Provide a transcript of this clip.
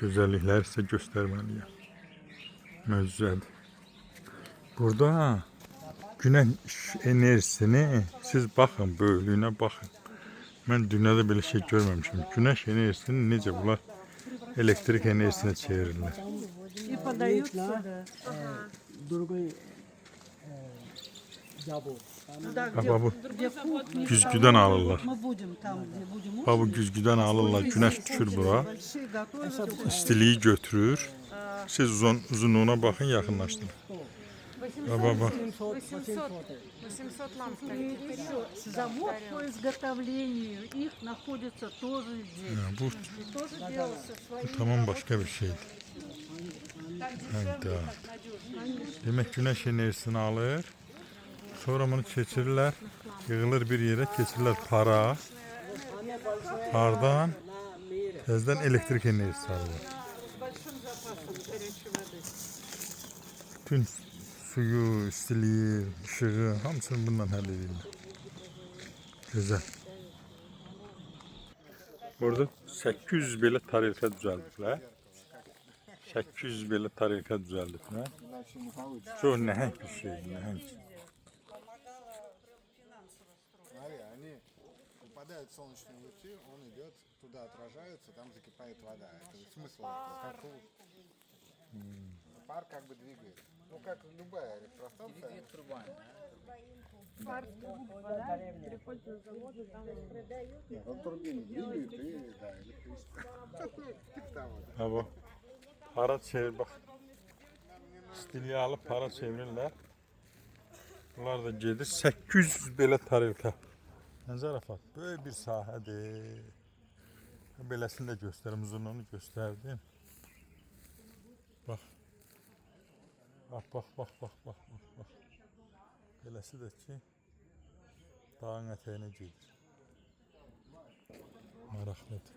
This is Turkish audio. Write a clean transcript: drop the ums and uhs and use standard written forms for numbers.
Güzellikler size göstermeliyim. Möcüzədir. Burada güneş enerjisini siz bakın, böyüklüğüne bakın. Ben dünyada böyle şey görmemişim. Güneş enerjisini necə bunlar elektrik enerjisine çevirirler. И подают сюда. Другой завод. Туда, Baba bu где кухня. güzgüden alırlar. Мы будем там, где будем Baba bu güzgüden alırlar. Güneş düşür bura. большие готовят. İstiliği götürür. Siz uzunluğuna bakın, yakınlaştırın. Baba bak. 800 ламп И стоит. еще завод по изготовлению их находится тоже здесь. Ya, bu Тоже делался свои. tamam başka bir şeydi. Hayda. Demek güneş enerjisini alır. Sonra bunu keçirirler. Yığılır bir yere, keçirirler para. Paradan tezden elektrik enerjisi alırlar. Bütün suyu, istiliği, ışığı hamısını bundan halledirler. Güzel. Burada 800 belə tarelka düzəldiblər. 800 belə tarelka düzəldiblər. Çox nəhəng bir şey, nəhəng. Смотри, они попадают в солнечные лучи, он идет, туда отражается, там закипает вода. Это смысл этого, как пар как бы двигает. Ну, как любая электростанция. Нет, он турбину двигает и, да, электричество. Ha bu. Para çevir bak. İstiliği alıp para çevirirlər. Bunlar da gedir 800 belə tarelka. Zarafat böyle bir sahədir. Beləsini də göstərim, uzunluğunu göstərdim. Bak. Bak. Beləsi də ki dağın ətəyinə gedir. Maraqlıdır.